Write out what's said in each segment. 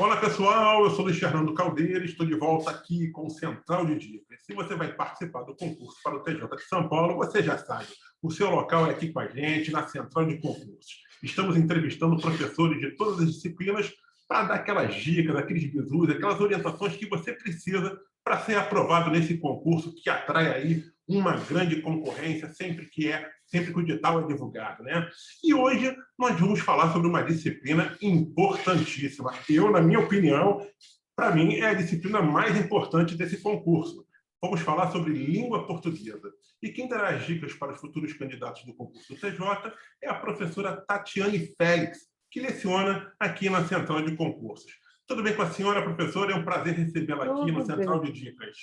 Olá, pessoal, eu sou Luiz Fernando Caldeira, estou de volta aqui com o Central de Dicas. Se você vai participar do concurso para o TJ de São Paulo, você já sabe, o seu local é aqui com a gente, na Central de Concursos. Estamos entrevistando professores de todas as disciplinas para dar aquelas dicas, aqueles bizus, aquelas orientações que você precisa para ser aprovado nesse concurso que atrai aí uma grande concorrência sempre que o edital é divulgado, né? E hoje nós vamos falar sobre uma disciplina importantíssima. Eu, na minha opinião, para mim, é a disciplina mais importante desse concurso. Vamos falar sobre língua portuguesa. E quem dará as dicas para os futuros candidatos do concurso do TJ é a professora Tatiane Félix, que leciona aqui na Central de Concursos. Tudo bem com a senhora, professora? É um prazer recebê-la aqui no Central de Dicas.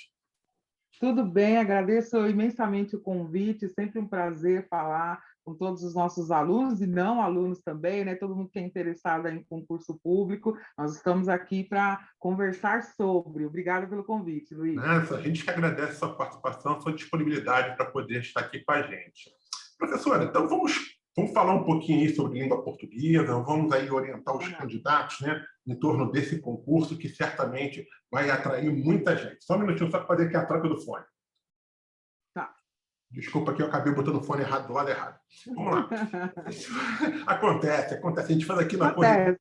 Tudo bem, agradeço imensamente o convite, sempre um prazer falar com todos os nossos alunos e não alunos também, né? Todo mundo que é interessado em concurso público, nós estamos aqui para conversar sobre. Obrigada pelo convite, Luiz. Nossa, a gente que agradece a sua participação, a sua disponibilidade para poder estar aqui com a gente. Professora, então vamos falar um pouquinho aí sobre língua portuguesa, vamos aí orientar os candidatos, né, em torno desse concurso que certamente vai atrair muita gente. Só um minutinho, só para fazer aqui a troca do fone. Tá. Desculpa que eu acabei botando o fone errado do lado errado. Vamos lá. Acontece. A gente faz aqui na coisa.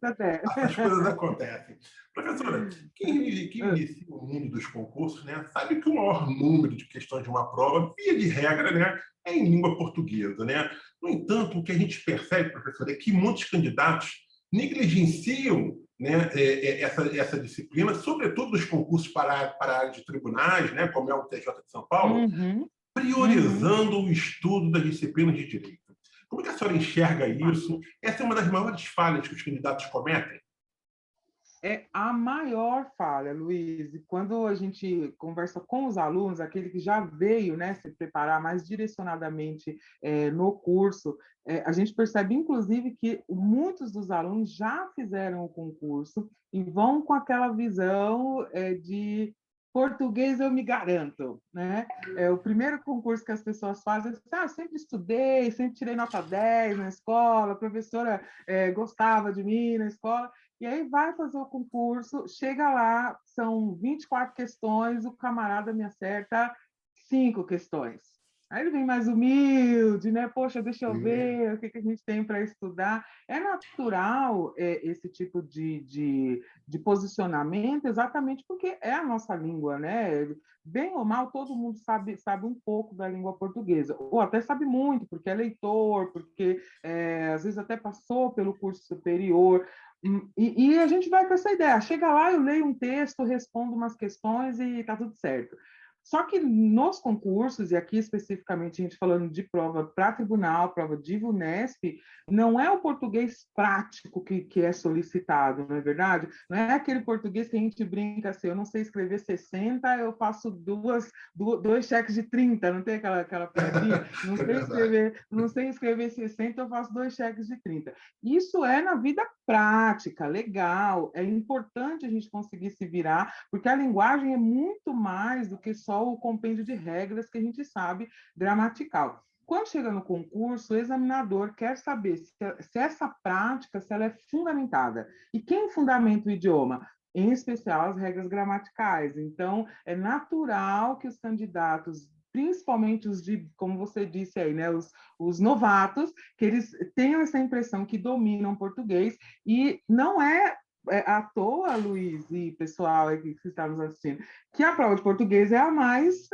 As coisas acontecem. Professora, quem inicia o mundo dos concursos, né, sabe que o maior número de questões de uma prova, via de regra, né, é em língua portuguesa, né? No entanto, o que a gente percebe, professora, é que muitos candidatos negligenciam, né, essa disciplina, sobretudo nos concursos para a área de tribunais, né, como é o TJ de São Paulo, priorizando o estudo das disciplinas de direito. Como é que a senhora enxerga isso? Essa é uma das maiores falhas que os candidatos cometem? É a maior falha, Luiz. E quando a gente conversa com os alunos, aquele que já veio, né, se preparar mais direcionadamente no curso, a gente percebe, inclusive, que muitos dos alunos já fizeram o concurso e vão com aquela visão de português eu me garanto, né? O primeiro concurso que as pessoas fazem é sempre estudei, sempre tirei nota 10 na escola, a professora gostava de mim na escola. E aí vai fazer o concurso, chega lá, são 24 questões, o camarada me acerta 5 questões. Aí ele vem mais humilde, né? Poxa, deixa eu ver o que a gente tem para estudar. É natural esse tipo de posicionamento, exatamente porque é a nossa língua, né? Bem ou mal, todo mundo sabe um pouco da língua portuguesa, ou até sabe muito, porque é leitor, porque às vezes até passou pelo curso superior. E a gente vai com essa ideia. Chega lá, eu leio um texto, respondo umas questões e está tudo certo. Só que nos concursos, e aqui especificamente a gente falando de prova para tribunal, prova de VUNESP, não é o português prático que é solicitado, não é verdade? Não é aquele português que a gente brinca assim, eu não sei escrever 60, eu faço dois cheques de 30, não tem aquela piadinha? Não sei escrever 60, eu faço 2 cheques de 30. Isso é na vida prática, legal, é importante a gente conseguir se virar, porque a linguagem é muito mais do que só o compêndio de regras que a gente sabe gramatical. Quando chega no concurso, o examinador quer saber se essa prática se ela é fundamentada. E quem fundamenta o idioma? Em especial as regras gramaticais. Então, é natural que os candidatos, principalmente os de, como você disse aí, né, os novatos, que eles tenham essa impressão que dominam português, e não é à toa, Luiz e pessoal que está nos assistindo, que a prova de português é a mais,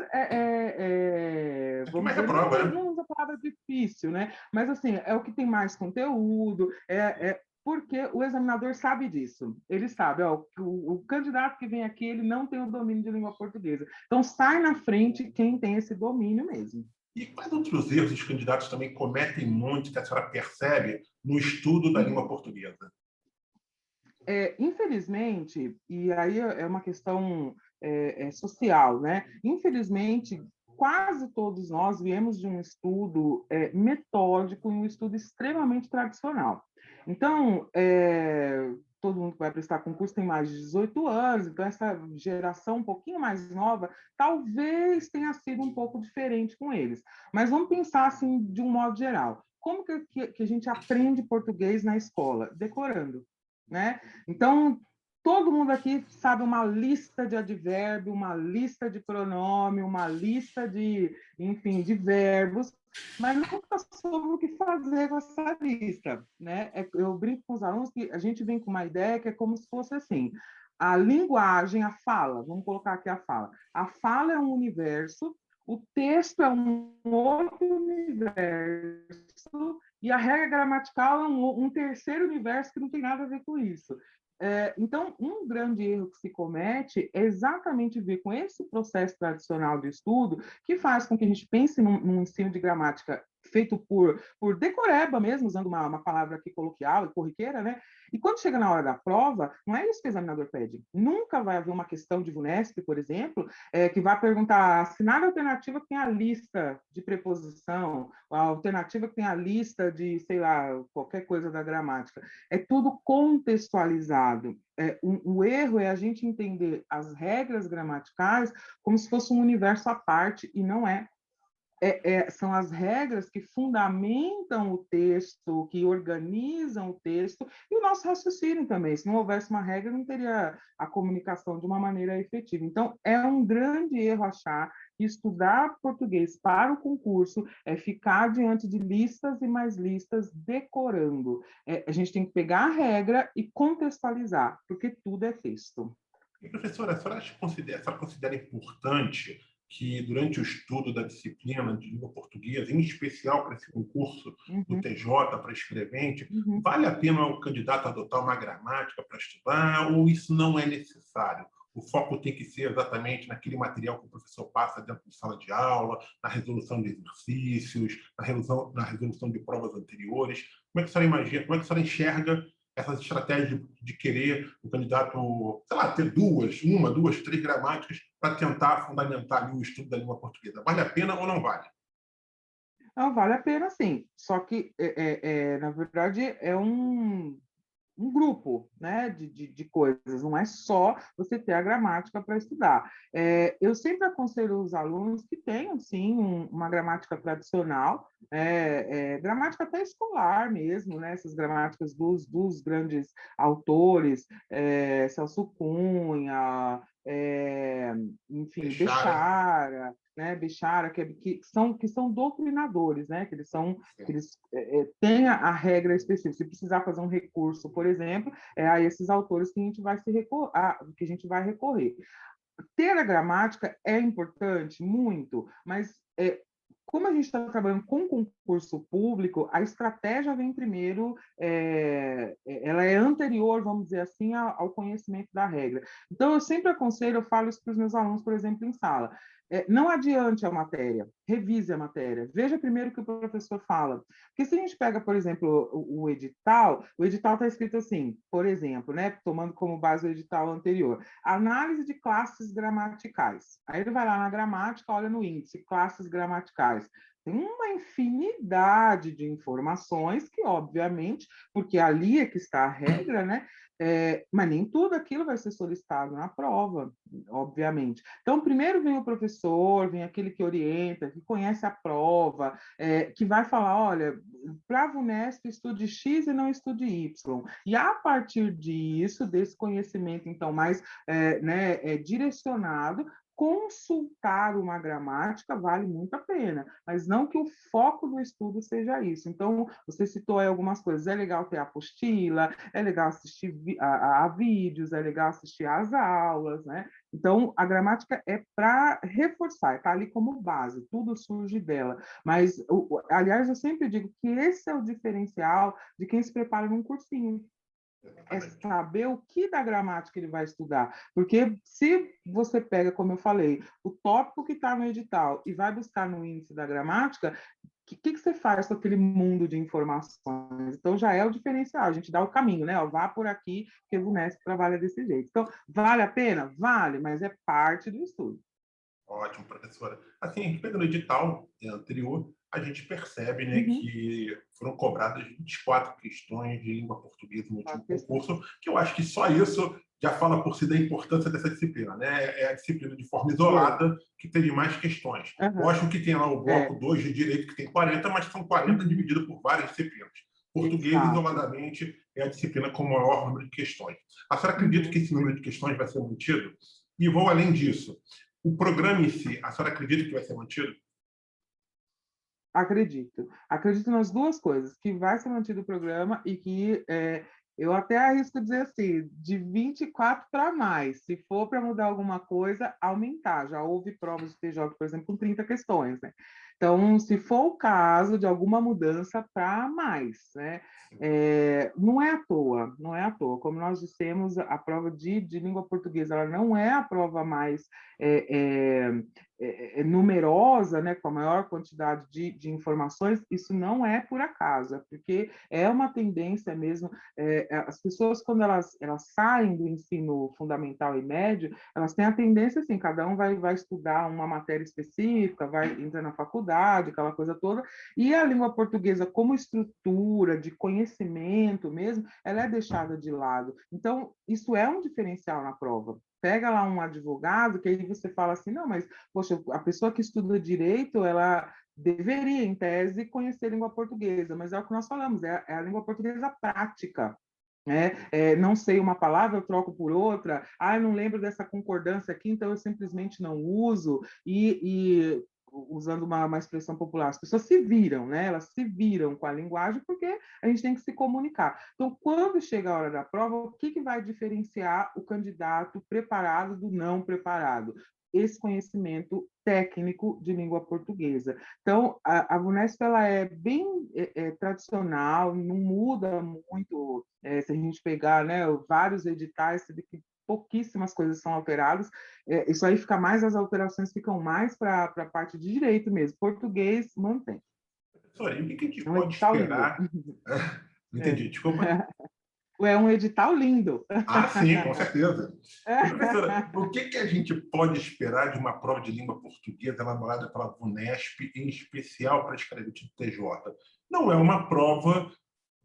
vamos dizer, não usa a palavra difícil, né? Mas assim, é o que tem mais conteúdo, porque o examinador sabe disso. Ele sabe, ó, o candidato que vem aqui, ele não tem o domínio de língua portuguesa. Então, sai na frente quem tem esse domínio mesmo. E quais outros erros os candidatos também cometem muito que a senhora percebe no estudo da língua portuguesa? Infelizmente, e aí é uma questão social, né? Infelizmente, quase todos nós viemos de um estudo metódico e um estudo extremamente tradicional. Então, todo mundo que vai prestar concurso tem mais de 18 anos, então essa geração um pouquinho mais nova talvez tenha sido um pouco diferente com eles. Mas vamos pensar assim, de um modo geral. Como que a gente aprende português na escola? Decorando, né? Então, todo mundo aqui sabe uma lista de advérbio, uma lista de pronome, uma lista de, enfim, de verbos, mas nunca soube o que fazer com essa lista, né? Eu brinco com os alunos que a gente vem com uma ideia que é como se fosse assim, a linguagem, a fala, vamos colocar aqui a fala. A fala é um universo, o texto é um outro universo e a regra gramatical é um terceiro universo que não tem nada a ver com isso. Então, um grande erro que se comete é exatamente ver com esse processo tradicional de estudo que faz com que a gente pense num ensino de gramática feito por decoreba mesmo, usando uma palavra aqui coloquial e corriqueira, né? E quando chega na hora da prova, não é isso que o examinador pede. Nunca vai haver uma questão de VUNESP, por exemplo, que vai perguntar, assinale a alternativa que tem a lista de preposição, a alternativa que tem a lista de, sei lá, qualquer coisa da gramática. É tudo contextualizado. O erro é a gente entender as regras gramaticais como se fosse um universo à parte, e não é. São as regras que fundamentam o texto, que organizam o texto, e o nosso raciocínio também. Se não houvesse uma regra, não teria a comunicação de uma maneira efetiva. Então, é um grande erro achar que estudar português para o concurso é ficar diante de listas e mais listas decorando. A gente tem que pegar a regra e contextualizar, porque tudo é texto. E, professora, a senhora considera importante que, durante o estudo da disciplina de língua portuguesa, em especial para esse concurso do TJ, para escrevente, vale a pena o candidato adotar uma gramática para estudar ou isso não é necessário? O foco tem que ser exatamente naquele material que o professor passa dentro de sala de aula, na resolução de exercícios, na resolução de provas anteriores. Como é que a senhora imagina, como é que a senhora enxerga essas estratégias de querer o candidato, sei lá, ter uma, duas, três gramáticas para tentar fundamentar ali o estudo da língua portuguesa? Vale a pena ou não vale? Não, vale a pena, sim. Só que, na verdade, é um grupo, né, de coisas, não é só você ter a gramática para estudar. Eu sempre aconselho os alunos que tenham, sim, uma gramática tradicional, gramática até escolar mesmo, né, essas gramáticas dos grandes autores, Celso Cunha, enfim, Bechara. Bechara, que são doutrinadores, né, que eles têm a regra específica. Se precisar fazer um recurso, por exemplo, é a esses autores que a gente vai recorrer. Ter a gramática é importante, muito, mas como a gente está trabalhando com concurso público, a estratégia vem primeiro, ela é anterior, vamos dizer assim, ao conhecimento da regra. Então, eu sempre aconselho, eu falo isso para os meus alunos, por exemplo, em sala, não adiante a matéria, revise a matéria, veja primeiro o que o professor fala. Porque se a gente pega, por exemplo, o edital está escrito assim, por exemplo, né, tomando como base o edital anterior, análise de classes gramaticais. Aí ele vai lá na gramática, olha no índice, classes gramaticais. Tem uma infinidade de informações que, obviamente, porque ali é que está a regra, né? Mas nem tudo aquilo vai ser solicitado na prova, obviamente. Então, primeiro vem o professor, vem aquele que orienta, que conhece a prova, que vai falar, olha, para a VUNESP estude X e não estude Y. E a partir disso, desse conhecimento, então, mais direcionado, consultar uma gramática vale muito a pena, mas não que o foco do estudo seja isso. Então, você citou aí algumas coisas, é legal ter a apostila, é legal assistir a vídeos, é legal assistir às aulas, né? Então, a gramática é para reforçar, está ali como base, tudo surge dela. Mas, aliás, eu sempre digo que esse é o diferencial de quem se prepara num cursinho. É saber o que da gramática ele vai estudar. Porque se você pega, como eu falei, o tópico que está no edital e vai buscar no índice da gramática, o que você faz com aquele mundo de informações? Então, já é o diferencial. A gente dá o caminho, né? Vá por aqui, porque o VUNESP trabalha desse jeito. Então, vale a pena? Vale, mas é parte do estudo. Ótimo, professora. Assim, a gente pega no edital anterior, a gente percebe, né, que foram cobradas 24 questões de língua portuguesa no último concurso, que eu acho que só isso já fala por si da importância dessa disciplina, né? É a disciplina de forma isolada que teve mais questões. Lógico que tem lá o bloco 2 de direito, que tem 40, mas são 40 divididos por várias disciplinas. Português, Exato. isoladamente, é a disciplina com o maior número de questões. A senhora acredita que esse número de questões vai ser mantido? E vou além disso. O programa em si, a senhora acredita que vai ser mantido? Acredito. Acredito nas duas coisas, que vai ser mantido o programa e que eu até arrisco dizer assim, de 24 para mais. Se for para mudar alguma coisa, aumentar. Já houve provas de TJ, por exemplo, com 30 questões, né? Então, se for o caso de alguma mudança para mais, né? Não é à toa, não é à toa. Como nós dissemos, a prova de língua portuguesa ela não é a prova mais é, numerosa, né, com a maior quantidade de informações, isso não é por acaso, é porque é uma tendência mesmo. As pessoas, quando elas saem do ensino fundamental e médio, elas têm a tendência, assim, cada um vai estudar uma matéria específica, vai entrar na faculdade, aquela coisa toda, e a língua portuguesa, como estrutura de conhecimento mesmo, ela é deixada de lado. Então, isso é um diferencial na prova. Pega lá um advogado, que aí você fala assim, não, mas, poxa, a pessoa que estuda direito, ela deveria, em tese, conhecer a língua portuguesa, mas é o que nós falamos, é a língua portuguesa prática. Não sei uma palavra, eu troco por outra. Eu não lembro dessa concordância aqui, então eu simplesmente não uso. Usando uma expressão popular, as pessoas se viram, né? Elas se viram com a linguagem porque a gente tem que se comunicar. Então, quando chega a hora da prova, o que vai diferenciar o candidato preparado do não preparado? Esse conhecimento técnico de língua portuguesa. Então, a VUNESP ela é bem tradicional, não muda muito. Se a gente pegar, né, vários editais, você vê que pouquíssimas coisas são alteradas. Isso aí fica mais, as alterações ficam mais para a parte de direito mesmo. Português mantém. Professora, e o que a gente É um pode edital lindo. esperar? Entendi, desculpa. É um edital lindo. Ah, sim, com certeza. E, professora, o que a gente pode esperar de uma prova de língua portuguesa elaborada pela VUNESP, em especial para escrever tipo TJ? Não é uma prova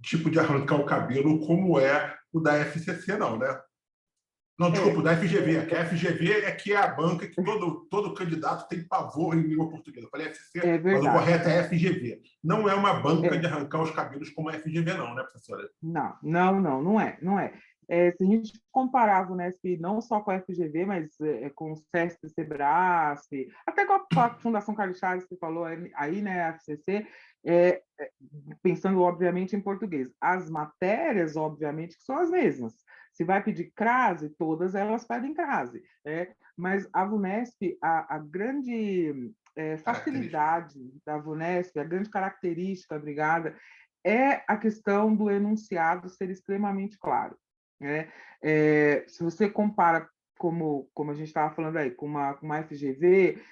tipo de arrancar o cabelo como é o da FCC, não, né? Não, desculpa, o da FGV, que a FGV é que é a banca que todo candidato tem pavor em língua portuguesa. Eu falei FCC, É mas o verdade. correto é FGV. Não é uma banca de É. arrancar os cabelos como a FGV, não, né, professora? Não é, não é. Se a gente comparar a Unesp não só com a FGV, mas com o SESC, Sebrae, até com a Fundação Carlos Chagas, que falou aí, né, a FCC, pensando, obviamente, em português. As matérias, obviamente, que são as mesmas. Se vai pedir crase, todas elas pedem crase. Mas a VUNESP, a grande facilidade da VUNESP, a grande característica, obrigada, é a questão do enunciado ser extremamente claro. Né? Se você compara, como a gente estava falando aí, com uma FGV,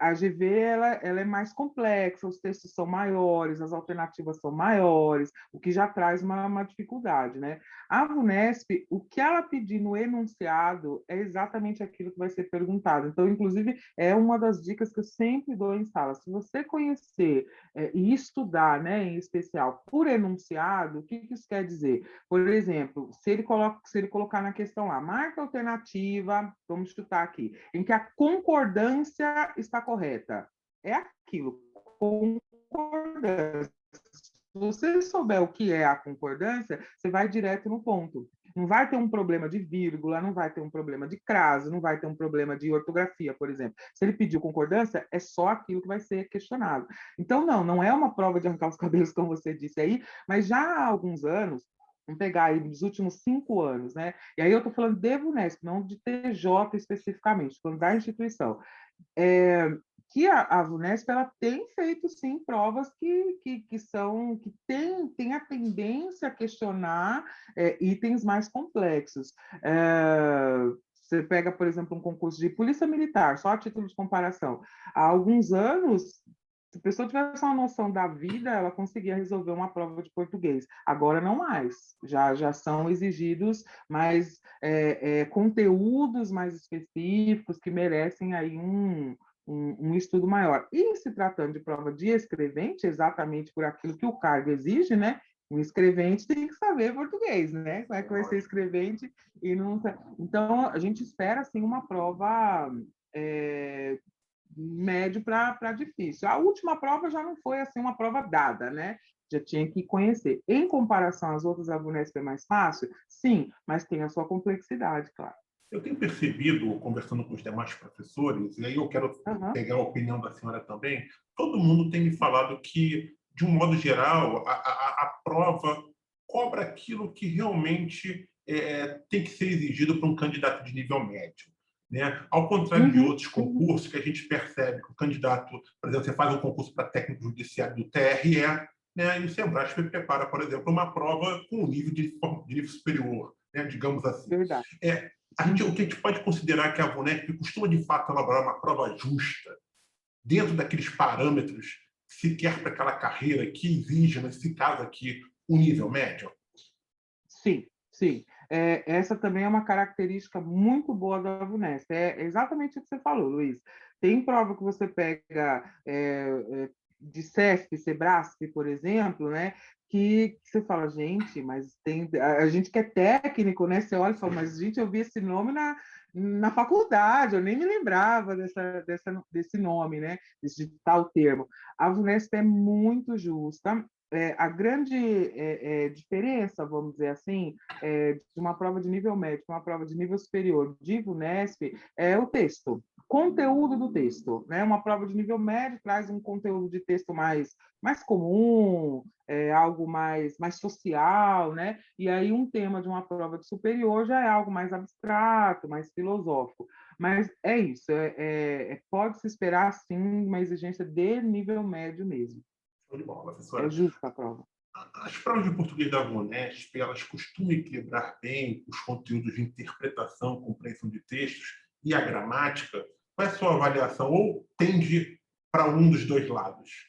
a GV ela é mais complexa, os textos são maiores, as alternativas são maiores, o que já traz uma dificuldade. Né? A VUNESP, o que ela pedir no enunciado é exatamente aquilo que vai ser perguntado. Então, inclusive, é uma das dicas que eu sempre dou em sala. Se você conhecer e estudar, né, em especial, por enunciado, o que isso quer dizer? Por exemplo, se ele colocar na questão lá, marca alternativa, vamos chutar aqui, em que a concordância está correta. É aquilo, concordância. Se você souber o que é a concordância, você vai direto no ponto. Não vai ter um problema de vírgula, não vai ter um problema de crase, não vai ter um problema de ortografia, por exemplo. Se ele pediu concordância, é só aquilo que vai ser questionado. Então, não é uma prova de arrancar os cabelos, como você disse aí, mas já há alguns anos, vamos pegar aí nos últimos 5 anos, né? E aí eu estou falando de VUNESP, não de TJ especificamente, falando da instituição. Que a VUNESP ela tem feito sim provas que têm a tendência a questionar itens mais complexos. Você pega, por exemplo, um concurso de polícia militar, só a título de comparação. Há alguns anos, se a pessoa tivesse uma noção da vida, ela conseguia resolver uma prova de português. Agora não mais. Já são exigidos mais conteúdos mais específicos que merecem aí um estudo maior. E se tratando de prova de escrevente, exatamente por aquilo que o cargo exige, né? Um escrevente tem que saber português, né? Como é que vai ser escrevente e não... Então, a gente espera, assim, uma prova médio para difícil. A última prova já não foi assim uma prova dada, né? Já tinha que conhecer. Em comparação às outras, a VUNESP é mais fácil? Sim, mas tem a sua complexidade, claro. Eu tenho percebido, conversando com os demais professores, e aí eu quero Uhum. pegar a opinião da senhora também, todo mundo tem me falado que, de um modo geral, a prova cobra aquilo que realmente tem que ser exigido para um candidato de nível médio. Né? Ao contrário de Uhum, outros uhum. concursos, que a gente percebe que o candidato, por exemplo, você faz um concurso para técnico judiciário do TRE, né? E o Sebrasp prepara, por exemplo, uma prova com um nível de nível superior, né? Digamos assim. Verdade. O que a gente pode considerar que a VUNESP costuma, de fato, elaborar uma prova justa, dentro daqueles parâmetros que se quer para aquela carreira que exige, nesse caso aqui, o nível médio? Sim, sim. Essa também é uma característica muito boa da VUNESP. É exatamente o que você falou, Luiz. Tem prova que você pega de CESP, Sebrasp, por exemplo, né? Que você fala, gente, mas tem a gente que é técnico, né? Você olha e fala, mas gente, eu vi esse nome na faculdade, eu nem me lembrava desse nome, né? Desse tal termo. A VUNESP é muito justa. A grande diferença, vamos dizer assim, de uma prova de nível médio para uma prova de nível superior de VUNESP é o texto, conteúdo do texto. Né? Uma prova de nível médio traz um conteúdo de texto mais comum, algo mais social, né? E aí um tema de uma prova de superior já é algo mais abstrato, mais filosófico. Mas é isso, pode-se esperar, sim, uma exigência de nível médio mesmo. Show de bola, É professora. justa a prova. As provas de português da VUNESP, elas costumam equilibrar bem os conteúdos de interpretação, compreensão de textos e a gramática? Qual é a sua avaliação? Ou tende para um dos dois lados?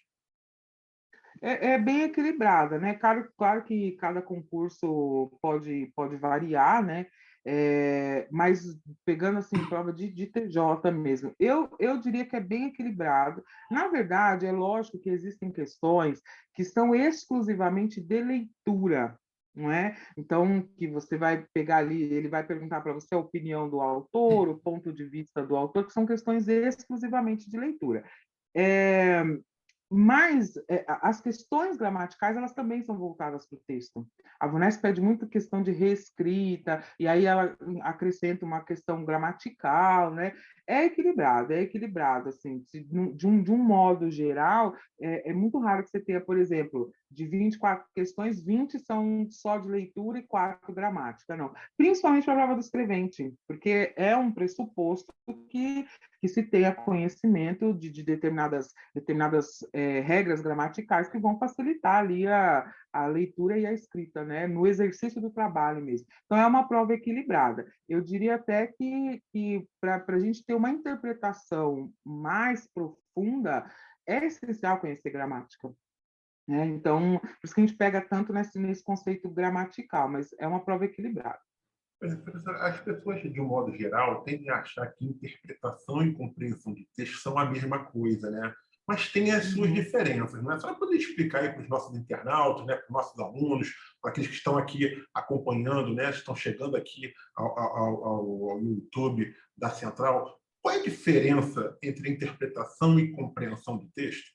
Bem equilibrada, né? Claro que cada concurso pode variar, né? Mas pegando assim prova de TJ mesmo, eu diria que é bem equilibrado. Na verdade, é lógico que existem questões que são exclusivamente de leitura, não é? Então, que você vai pegar ali, ele vai perguntar para você a opinião do autor, o ponto de vista do autor, que são questões exclusivamente de leitura. É, mas as questões gramaticais, elas também são voltadas para o texto. A VUNESP pede muito questão de reescrita, e aí ela acrescenta uma questão gramatical, né? É equilibrado, assim, de um modo geral, é muito raro que você tenha, por exemplo, de 24 questões, 20 são só de leitura e 4 gramática, não. Principalmente para a prova do escrevente, porque é um pressuposto que se tenha conhecimento de determinadas regras gramaticais que vão facilitar ali a leitura e a escrita, né? No exercício do trabalho mesmo. Então, é uma prova equilibrada. Eu diria até que para a gente ter uma interpretação mais profunda, é essencial conhecer gramática. Né? Então, por isso que a gente pega tanto nesse conceito gramatical, mas é uma prova equilibrada. As pessoas, de um modo geral, tendem a achar que interpretação e compreensão de texto são a mesma coisa, né? Mas tem as suas Uhum. diferenças, não é? Só poder explicar aí para os nossos internautas, né, para os nossos alunos, para aqueles que estão aqui acompanhando, né, estão chegando aqui ao YouTube da Central, qual é a diferença entre interpretação e compreensão de texto?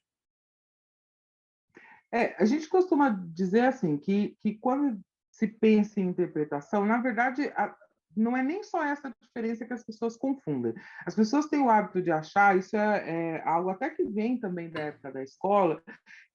A gente costuma dizer assim que quando se pensa em interpretação, na verdade, não é nem só essa diferença que as pessoas confundem. As pessoas têm o hábito de achar, isso é algo até que vem também da época da escola,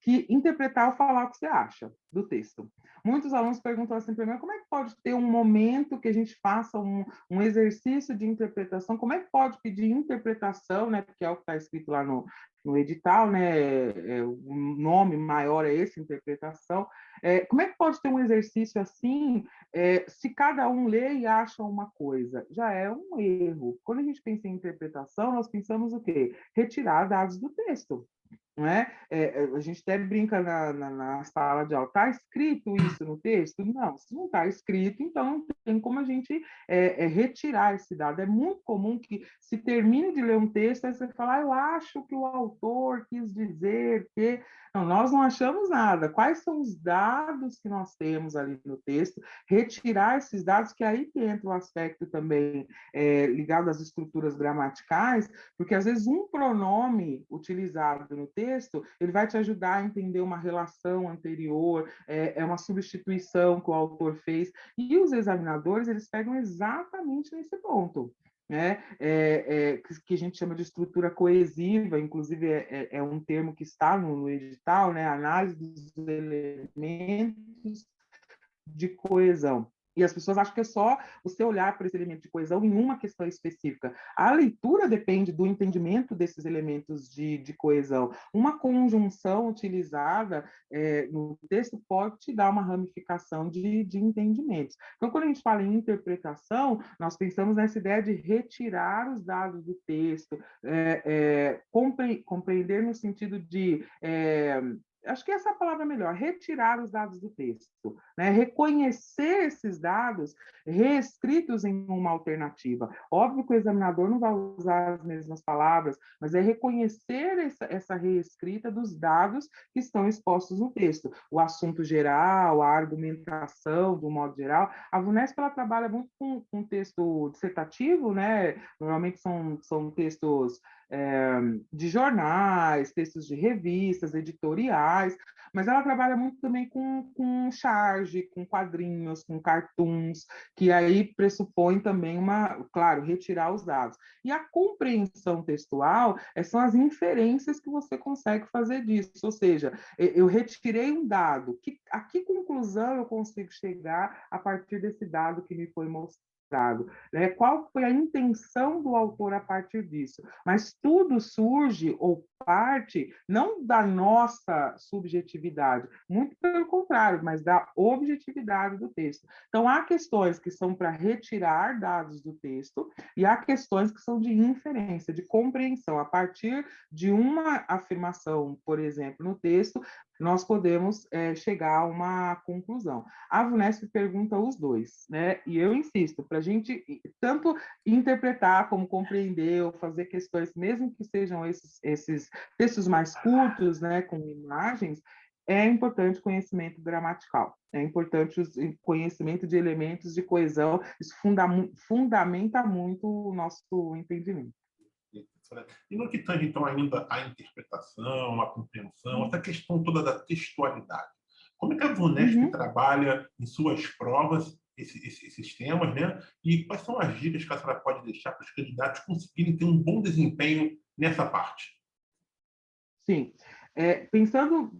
que interpretar é falar o que você acha do texto. Muitos alunos perguntam assim para mim, como é que pode ter um momento que a gente faça um exercício de interpretação, como é que pode pedir interpretação, né, porque é o que está escrito lá no edital, né, o nome maior é esse, interpretação. Como é que pode ter um exercício assim, se cada um lê e acha uma coisa? Já é um erro. Quando a gente pensa em interpretação, nós pensamos o quê? Retirar dados do texto. não é? A gente até brinca na sala de aula, está escrito isso no texto? Não, se não está escrito, então não tem como a gente retirar esse dado. É muito comum que se termine de ler um texto, aí você fala, eu acho que o autor quis dizer que... Não, nós não achamos nada. Quais são os dados que nós temos ali no texto? Retirar esses dados, que aí que entra o aspecto também ligado às estruturas gramaticais, porque às vezes um pronome utilizado no texto, ele vai te ajudar a entender uma relação anterior, é uma substituição que o autor fez, e os examinadores, eles pegam exatamente nesse ponto. Né? Que a gente chama de estrutura coesiva, inclusive é um termo que está no edital, né? Análise dos elementos de coesão. E as pessoas acham que é só você olhar para esse elemento de coesão em uma questão específica. A leitura depende do entendimento desses elementos de coesão. Uma conjunção utilizada no texto pode te dar uma ramificação de entendimentos. Então, quando a gente fala em interpretação, nós pensamos nessa ideia de retirar os dados do texto, compreender no sentido de acho que essa é a palavra melhor, retirar os dados do texto, né? Reconhecer esses dados reescritos em uma alternativa. Óbvio que o examinador não vai usar as mesmas palavras, mas é reconhecer essa reescrita dos dados que estão expostos no texto. O assunto geral, a argumentação, do modo geral. A VUNESP ela trabalha muito com texto dissertativo, né? Normalmente são textos de jornais, textos de revistas, editoriais, mas ela trabalha muito também com charge, com quadrinhos, com cartoons, que aí pressupõe também claro, retirar os dados. E a compreensão textual são as inferências que você consegue fazer disso, ou seja, eu retirei um dado, a que conclusão eu consigo chegar a partir desse dado que me foi mostrado? Né? Qual foi a intenção do autor a partir disso? Mas tudo surge ou parte não da nossa subjetividade, muito pelo contrário, mas da objetividade do texto. Então, há questões que são para retirar dados do texto e há questões que são de inferência, de compreensão. A partir de uma afirmação, por exemplo, no texto, nós podemos chegar a uma conclusão. A VUNESP pergunta os dois, né? E eu insisto, para a gente tanto interpretar como compreender ou fazer questões, mesmo que sejam esses textos mais curtos, né, com imagens, é importante conhecimento gramatical, é importante o conhecimento de elementos de coesão, isso fundamenta muito o nosso entendimento. E no que tange, então, ainda a interpretação, a compreensão, essa questão toda da textualidade. Como é que a VUNESP trabalha em suas provas esses temas, né? E quais são as dicas que a senhora pode deixar para os candidatos conseguirem ter um bom desempenho nessa parte? Sim. Pensando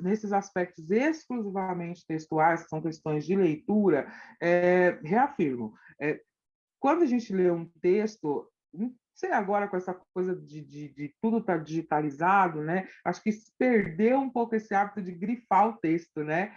nesses aspectos exclusivamente textuais, que são questões de leitura, reafirmo, quando a gente lê um texto, não sei agora com essa coisa de tudo estar digitalizado, né? Acho que se perdeu um pouco esse hábito de grifar o texto, né?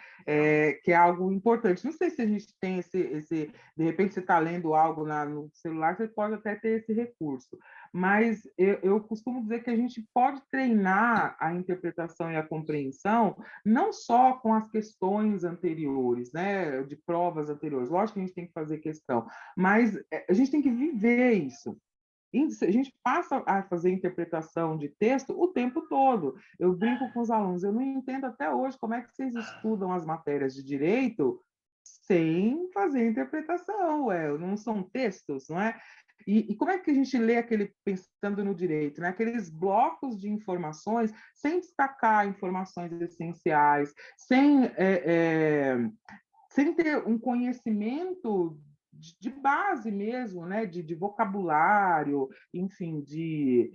Que é algo importante. Não sei se a gente tem de repente você está lendo algo no celular, você pode até ter esse recurso, mas eu costumo dizer que a gente pode treinar a interpretação e a compreensão não só com as questões anteriores, né? De provas anteriores. Lógico que a gente tem que fazer questão, mas a gente tem que viver isso. A gente passa a fazer interpretação de texto o tempo todo. Eu brinco com os alunos, eu não entendo até hoje como é que vocês estudam as matérias de direito sem fazer interpretação, não são textos, não é? E como é que a gente lê pensando no direito, né? Aqueles blocos de informações sem destacar informações essenciais, sem ter um conhecimento de base mesmo, né? de vocabulário, enfim, de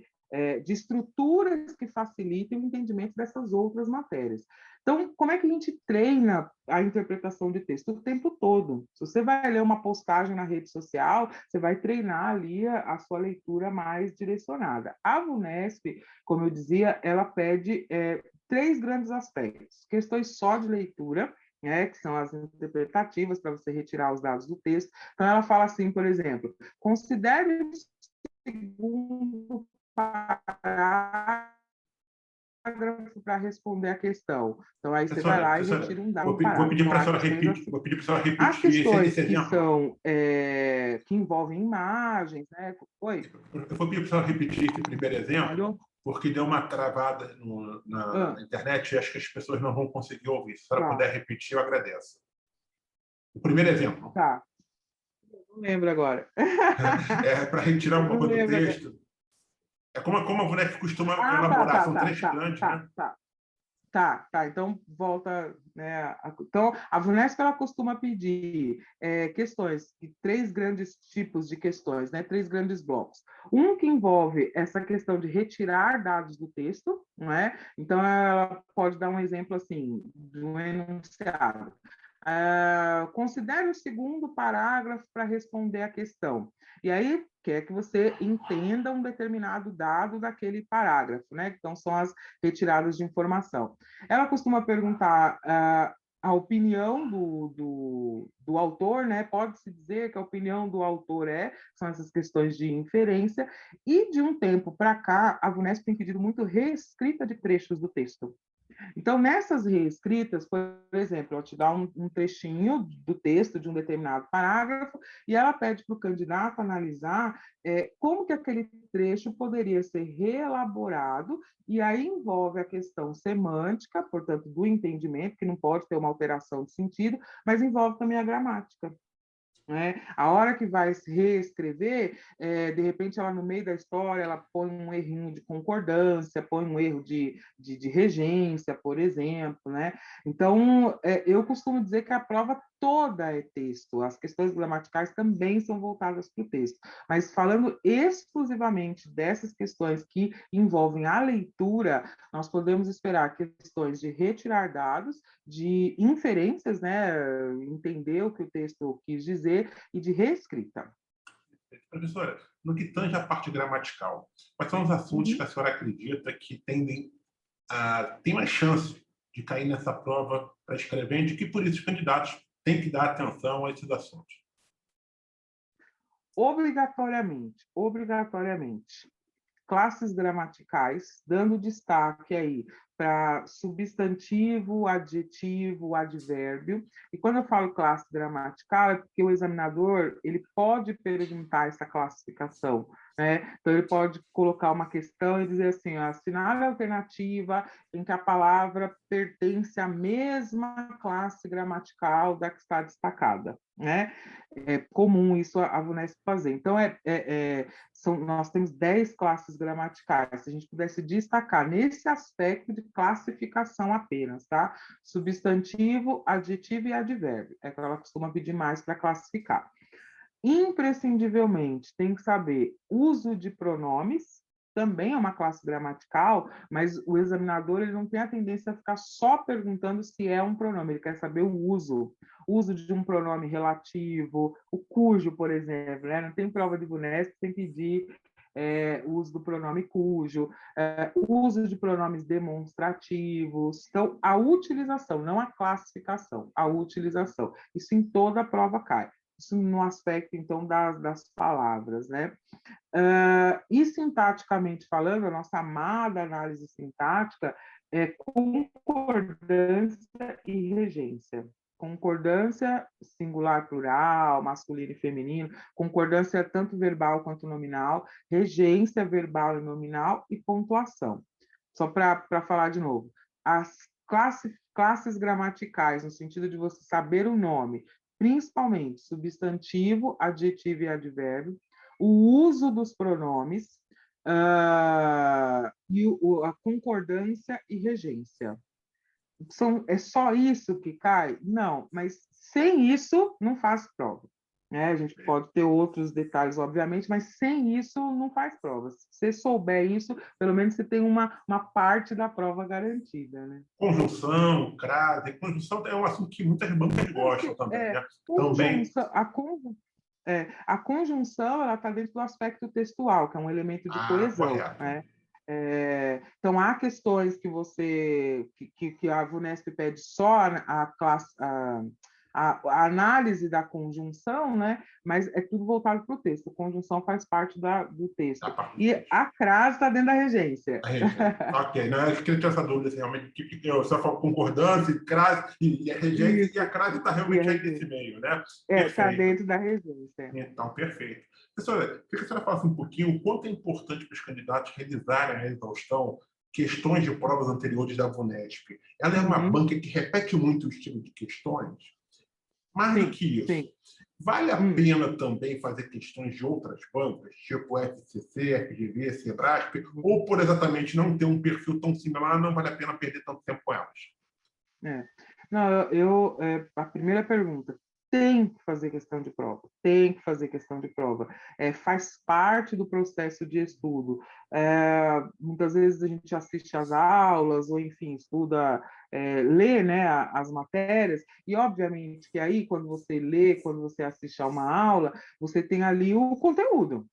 estruturas que facilitem o entendimento dessas outras matérias. Então, como é que a gente treina a interpretação de texto? O tempo todo. Se você vai ler uma postagem na rede social, você vai treinar ali a sua leitura mais direcionada. A VUNESP, como eu dizia, ela pede 3 grandes aspectos. Questões só de leitura, que são as interpretativas, para você retirar os dados do texto. Então, ela fala assim, por exemplo, considere o segundo parágrafo para responder a questão. Então, aí você vai Professora, lá e professora, retira um dado vou, do vou parágrafo. pedir Então, para a há senhora questões repetir, assim. vou pedir para a senhora As repetir questões esse que exemplo. são, que envolvem imagens, né? Oi? Eu vou pedir para a senhora repetir esse primeiro exemplo, Alô? porque deu uma travada na Ah, internet e acho que as pessoas não vão conseguir ouvir. Se a senhora tá, puder repetir, eu agradeço. O primeiro exemplo tá. Não lembro agora. é para retirar Eu alguma não coisa do lembro agora. texto. É como a boneca costuma Ah, tá, elaborar, tá, são tá, três tá, plantas, tá, né? tá, tá, tá. Então, volta, né? Então, a VUNESP, ela costuma pedir questões, três grandes tipos de questões, né? Três grandes blocos. Um que envolve essa questão de retirar dados do texto, não é? Então, ela pode dar um exemplo, assim, de um enunciado. Considere o segundo parágrafo para responder a questão. E aí, quer que você entenda um determinado dado daquele parágrafo, né? Então, são as retiradas de informação. Ela costuma perguntar a opinião do autor, né? Pode-se dizer que a opinião do autor são essas questões de inferência, e de um tempo para cá, a VUNESP tem pedido muito reescrita de trechos do texto. Então, nessas reescritas, por exemplo, ela te dá um trechinho do texto de um determinado parágrafo e ela pede para o candidato analisar como que aquele trecho poderia ser reelaborado, e aí envolve a questão semântica, portanto, do entendimento, que não pode ter uma alteração de sentido, mas envolve também a gramática. Né? A hora que vai se reescrever, de repente, ela no meio da história, ela põe um errinho de concordância, põe um erro de regência, por exemplo. Né? Então, eu costumo dizer que a prova toda é texto, as questões gramaticais também são voltadas para o texto, mas falando exclusivamente dessas questões que envolvem a leitura, nós podemos esperar questões de retirar dados, de inferências, né? Entender o que o texto quis dizer, e de reescrita. Professora, no que tange a parte gramatical, quais são os assuntos que a senhora acredita que tem mais chance de cair nessa prova para escrevendo e que, por isso, os candidatos têm que dar atenção a esses assuntos? Obrigatoriamente, obrigatoriamente. Classes gramaticais, dando destaque aí para substantivo, adjetivo, advérbio. E quando eu falo classe gramatical, é porque o examinador ele pode perguntar essa classificação. Né? Então, ele pode colocar uma questão e dizer assim: assinale a alternativa em que a palavra pertence à mesma classe gramatical da que está destacada. Né? É comum isso a VUNESP fazer. Então, nós temos 10 classes gramaticais. Se a gente pudesse destacar nesse aspecto de classificação apenas, tá? Substantivo, adjetivo e advérbio. É que ela costuma pedir mais para classificar. Imprescindivelmente, tem que saber uso de pronomes, também é uma classe gramatical, mas o examinador ele não tem a tendência a ficar só perguntando se é um pronome, ele quer saber o uso de um pronome relativo, o cujo, por exemplo, né? Não tem prova de VUNESP sem pedir o uso do pronome cujo, o uso de pronomes demonstrativos. Então, a utilização, não a classificação, a utilização. Isso em toda a prova cai. Isso no aspecto, então, das palavras, né? E sintaticamente falando, a nossa amada análise sintática é concordância e regência. Concordância singular, plural, masculino e feminino, concordância tanto verbal quanto nominal, regência verbal e nominal e pontuação. Só para falar de novo, as classes gramaticais, no sentido de você saber o nome, principalmente substantivo, adjetivo e advérbio, o uso dos pronomes e a concordância e regência. É só isso que cai? Não, mas sem isso não faz prova. A gente pode ter outros detalhes, obviamente, mas sem isso não faz prova. Se você souber isso, pelo menos você tem uma parte da prova garantida. Né? Conjunção, crase. Conjunção é um assunto que muitas bancas gostam também. Né? Conjunção, a conjunção ela está dentro do aspecto textual, que é um elemento de coesão. Correto. Né? Então, há questões que a VUNESP pede só a classe, a análise da conjunção, né? Mas é tudo voltado para o texto. A conjunção faz parte do A texto. parte do E texto. a crase está dentro da regência. A regência. Ok, não, eu queria ter essa dúvida, assim, realmente, que eu só falo concordância, crase, e a regência, e Isso, a crase está e a realmente aí nesse regência. meio, né? Está Perfeito. dentro da regência. Então, perfeito. Professora, queria que a senhora falasse um pouquinho o quanto é importante para os candidatos realizarem a exaustão questões de provas anteriores da VUNESP. Ela é uma Uhum. banca que repete muito o estilo de questões. Mais do Sim, que isso, sim. vale a pena também fazer questões de outras bancas, tipo FCC, FGV, Sebrasp, ou por exatamente não ter um perfil tão similar, não vale a pena perder tanto tempo com elas? É. Não, a primeira pergunta, tem que fazer questão de prova, tem que fazer questão de prova. Faz parte do processo de estudo. Muitas vezes a gente assiste às aulas, ou enfim, estuda, lê, né, as matérias, e obviamente que aí, quando você lê, quando você assiste a uma aula, você tem ali o conteúdo.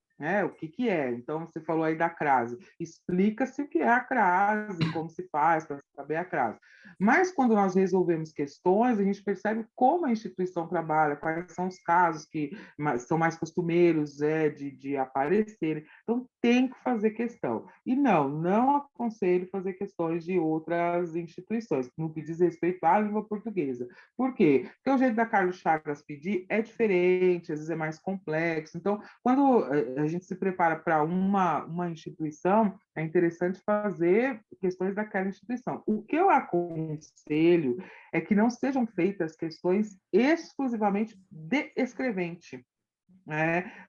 O que, que é? Então, você falou aí da crase. Explica-se o que é a crase, como se faz para saber a crase. Mas quando nós resolvemos questões, a gente percebe como a instituição trabalha, quais são os casos que são mais costumeiros de aparecerem. Então, tem que fazer questão. E não aconselho fazer questões de outras instituições, no que diz respeito à língua portuguesa. Por quê? Porque o jeito da Carlos Chagas pedir é diferente, às vezes é mais complexo. Então, quando a gente se prepara para uma instituição, é interessante fazer questões daquela instituição. O que eu aconselho é que não sejam feitas questões exclusivamente de escrevente.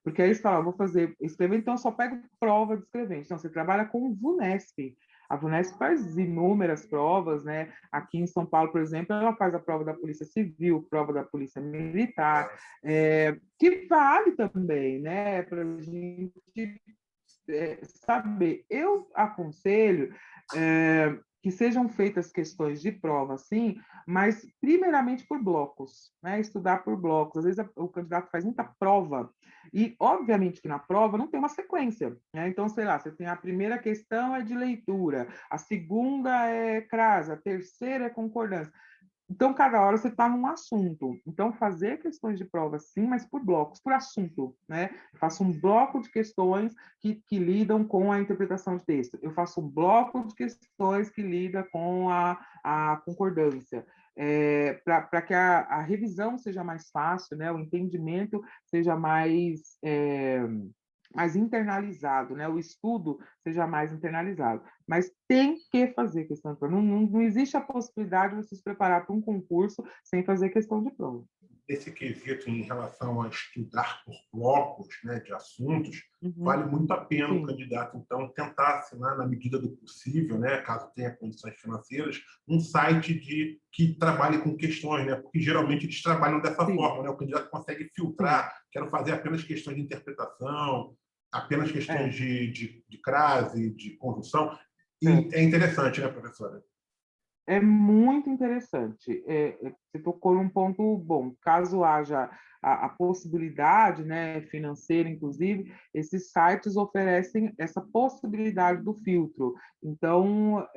Porque aí você fala, vou fazer escrevente, então eu só pego prova de escrevente. Então, você trabalha com o VUNESP. A VUNESP faz inúmeras provas, né? Aqui em São Paulo, por exemplo, ela faz a prova da Polícia Civil, prova da Polícia Militar, que vale também, né? Para a gente saber. Eu aconselho que sejam feitas questões de prova, sim, mas primeiramente por blocos, né? Estudar por blocos. Às vezes o candidato faz muita prova e, obviamente, que na prova não tem uma sequência, né? Então, sei lá, você tem a primeira questão é de leitura, a segunda é crase, a terceira é concordância. Então, cada hora você está num assunto. Então, fazer questões de prova, sim, mas por blocos, por assunto, né? Eu faço um bloco de questões que lidam com a interpretação de texto. Eu faço um bloco de questões que lida com a concordância. Para que a revisão seja mais fácil, né? O entendimento seja mais internalizado, né? O estudo seja mais internalizado. Mas tem que fazer questão de prova. Não existe a possibilidade de você se preparar para um concurso sem fazer questão de prova. Esse quesito em relação a estudar por blocos, né, de assuntos, Uhum. vale muito a pena o Sim. candidato, então, tentar assinar, na medida do possível, né, caso tenha condições financeiras, um site que trabalhe com questões, né, porque geralmente eles trabalham dessa Sim. forma, né, o candidato consegue Sim. filtrar, quero fazer apenas questões de interpretação, apenas questões É. de crase, de conjunção, e Certo. é interessante, né, professora? É muito interessante. Você tocou num ponto bom. Caso haja a possibilidade, né, financeira, inclusive, esses sites oferecem essa possibilidade do filtro. Então,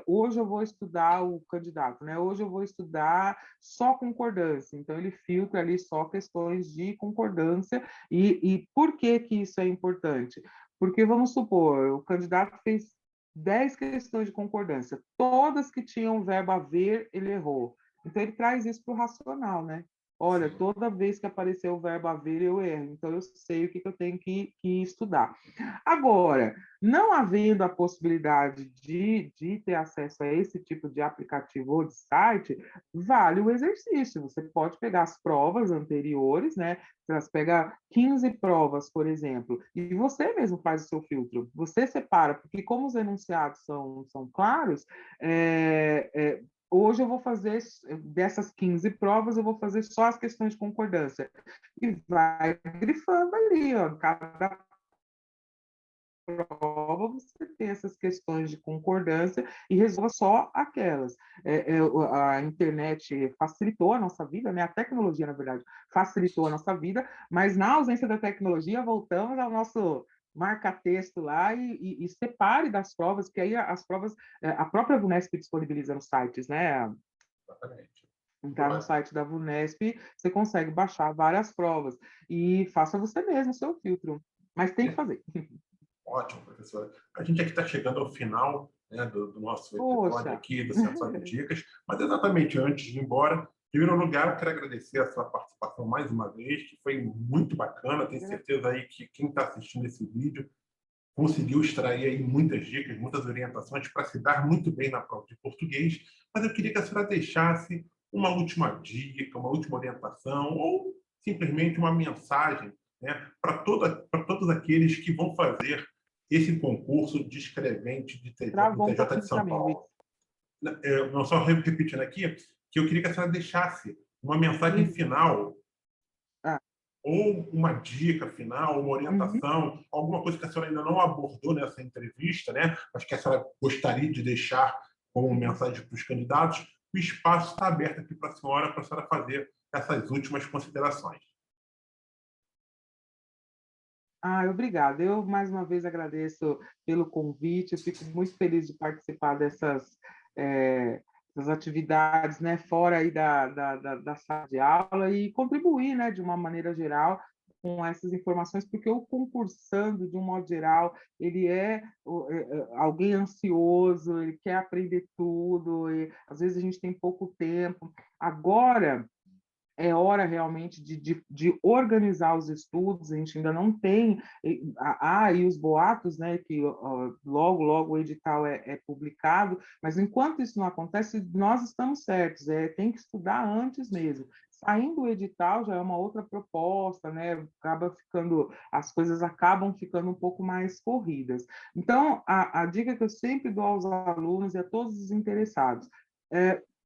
hoje eu vou estudar o candidato, né? Hoje eu vou estudar só concordância. Então, ele filtra ali só questões de concordância. E por que que isso é importante? Porque, vamos supor, o candidato fez 10 questões de concordância, todas que tinham o verbo haver, ele errou. Então, ele traz isso para o racional, né? Olha, Sim. toda vez que apareceu o verbo haver, eu erro. Então, eu sei o que eu tenho que estudar. Agora, não havendo a possibilidade de ter acesso a esse tipo de aplicativo ou de site, vale o exercício. Você pode pegar as provas anteriores, né? Você pega 15 provas, por exemplo, e você mesmo faz o seu filtro. Você separa, porque como os enunciados são claros, hoje eu vou fazer, dessas 15 provas, eu vou fazer só as questões de concordância. E vai grifando ali, ó, cada prova você tem essas questões de concordância e resolva só aquelas. A internet facilitou a nossa vida, né? A tecnologia, na verdade, facilitou a nossa vida, mas na ausência da tecnologia, voltamos ao nosso marca-texto lá e separe das provas, que aí as provas, a própria VUNESP disponibiliza nos sites, né? Exatamente. Entrar no site da VUNESP, você consegue baixar várias provas e faça você mesmo o seu filtro, mas tem que fazer. Ótimo, professora. A gente aqui está chegando ao final, né, do nosso episódio Poxa! aqui do Central de Dicas, mas exatamente antes de ir embora, em primeiro lugar, eu quero agradecer a sua participação mais uma vez, que foi muito bacana. Tenho certeza aí que quem está assistindo esse vídeo conseguiu extrair aí muitas dicas, muitas orientações para se dar muito bem na prova de português, mas eu queria que a senhora deixasse uma última dica, uma última orientação, ou simplesmente uma mensagem, né, para todos aqueles que vão fazer esse concurso de escrevente do Travou um TJ de pouquinho para São mim, Luiz. Paulo. Não, só repetindo aqui, que eu queria que a senhora deixasse uma mensagem Luiz. final Ah, ou uma dica final, uma uhum. orientação, alguma coisa que a senhora ainda não abordou nessa entrevista, né? Mas que a senhora gostaria de deixar como mensagem para os candidatos, o espaço está aberto aqui para a senhora fazer essas últimas considerações. Obrigada. Eu, mais uma vez, agradeço pelo convite. Eu fico muito feliz de participar dessas atividades, né, fora aí da sala de aula e contribuir, né, de uma maneira geral com essas informações, porque o concursando, de um modo geral, ele alguém ansioso, ele quer aprender tudo, e às vezes a gente tem pouco tempo. Agora, é hora realmente de organizar os estudos, a gente ainda não tem, e os boatos, né, que logo, logo o edital é publicado, mas enquanto isso não acontece, nós estamos certos, tem que estudar antes mesmo. Saindo o edital já é uma outra proposta, né, as coisas acabam ficando um pouco mais corridas. Então, a dica que eu sempre dou aos alunos e a todos os interessados,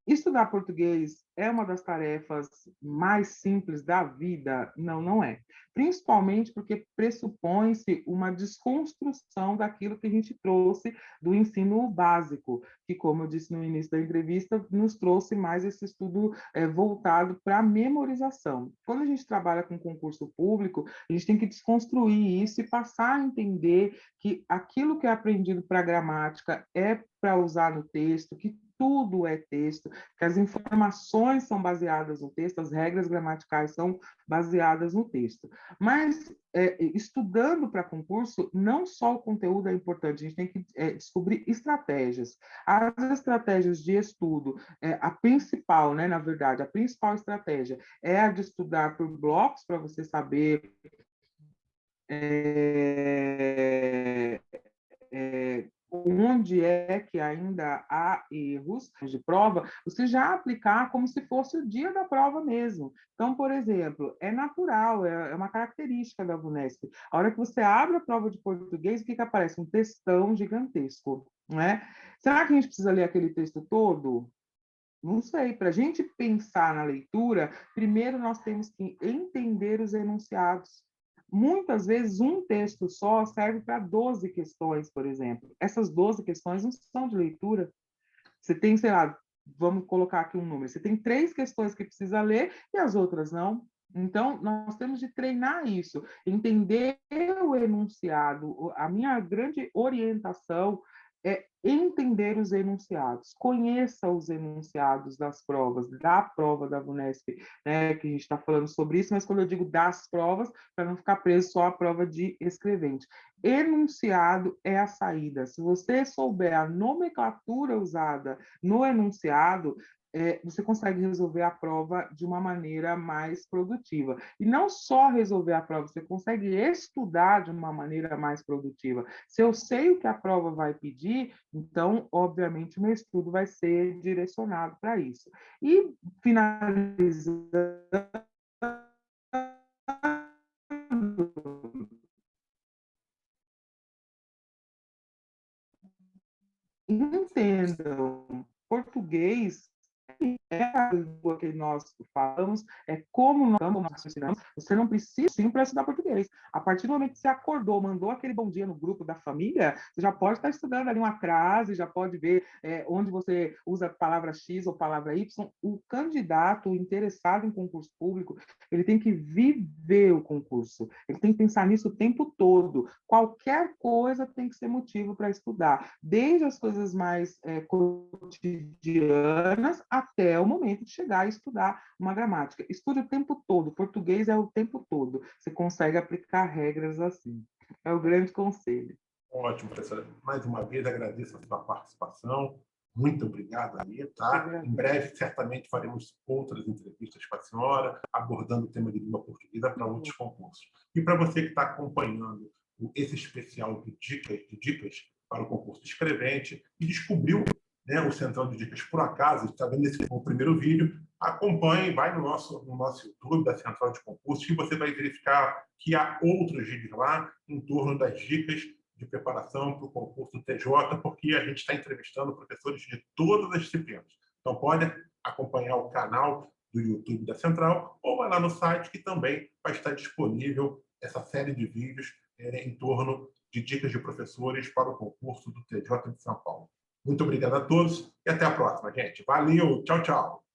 estudar português é uma das tarefas mais simples da vida? Não, não é. Principalmente porque pressupõe-se uma desconstrução daquilo que a gente trouxe do ensino básico, que, como eu disse no início da entrevista, nos trouxe mais esse estudo voltado para a memorização. Quando a gente trabalha com concurso público, a gente tem que desconstruir isso e passar a entender que aquilo que é aprendido para a gramática é para usar no texto, que tudo é texto, que as informações são baseadas no texto, as regras gramaticais são baseadas no texto. Mas, estudando para concurso, não só o conteúdo é importante, a gente tem que descobrir estratégias. As estratégias de estudo, a principal, né, na verdade, a principal estratégia é a de estudar por blocos, para você saber onde é que ainda há erros de prova, você já aplicar como se fosse o dia da prova mesmo. Então, por exemplo, é natural, é uma característica da VUNESP. A hora que você abre a prova de português, o que aparece? Um textão gigantesco, né? Será que a gente precisa ler aquele texto todo? Não sei. Para a gente pensar na leitura, primeiro nós temos que entender os enunciados. Muitas vezes, um texto só serve para 12 questões, por exemplo. Essas 12 questões não são de leitura. Você tem, sei lá, vamos colocar aqui um número, você tem 3 questões que precisa ler e as outras não. Então, nós temos de treinar isso, entender o enunciado. A minha grande orientação é entender os enunciados, conheça os enunciados das provas, da prova da VUNESP, né, que a gente está falando sobre isso, mas quando eu digo das provas, para não ficar preso só à prova de escrevente. Enunciado é a saída. Se você souber a nomenclatura usada no enunciado, você consegue resolver a prova de uma maneira mais produtiva. E não só resolver a prova, você consegue estudar de uma maneira mais produtiva. Se eu sei o que a prova vai pedir, então, obviamente, o meu estudo vai ser direcionado para isso. E, finalizando, entendam, português é a língua que nós falamos, é como nós ensinamos. Você não precisa sim para estudar português. A partir do momento que você acordou, mandou aquele bom dia no grupo da família, você já pode estar estudando ali uma crase, já pode ver onde você usa a palavra X ou palavra Y. O candidato, o interessado em concurso público, ele tem que viver o concurso. Ele tem que pensar nisso o tempo todo. Qualquer coisa tem que ser motivo para estudar, desde as coisas mais cotidianas até o momento de chegar estudar uma gramática. Estude o tempo todo, português é o tempo todo. Você consegue aplicar regras assim. É o grande conselho. Ótimo, professora. Mais uma vez agradeço a sua participação. Muito obrigado aí, tá? Em breve, certamente, faremos outras entrevistas com a senhora, abordando o tema de língua portuguesa para outros concursos. E para você que está acompanhando esse especial de dicas para o concurso de escrevente e descobriu, né, o Central de Dicas por acaso, está vendo esse o primeiro vídeo, acompanhe, vai no nosso YouTube da Central de Concursos e você vai verificar que há outros vídeos lá em torno das dicas de preparação para o concurso do TJ, porque a gente está entrevistando professores de todas as disciplinas. Então, pode acompanhar o canal do YouTube da Central ou vai lá no site, que também vai estar disponível essa série de vídeos em torno de dicas de professores para o concurso do TJ de São Paulo. Muito obrigado a todos e até a próxima, gente. Valeu, tchau, tchau.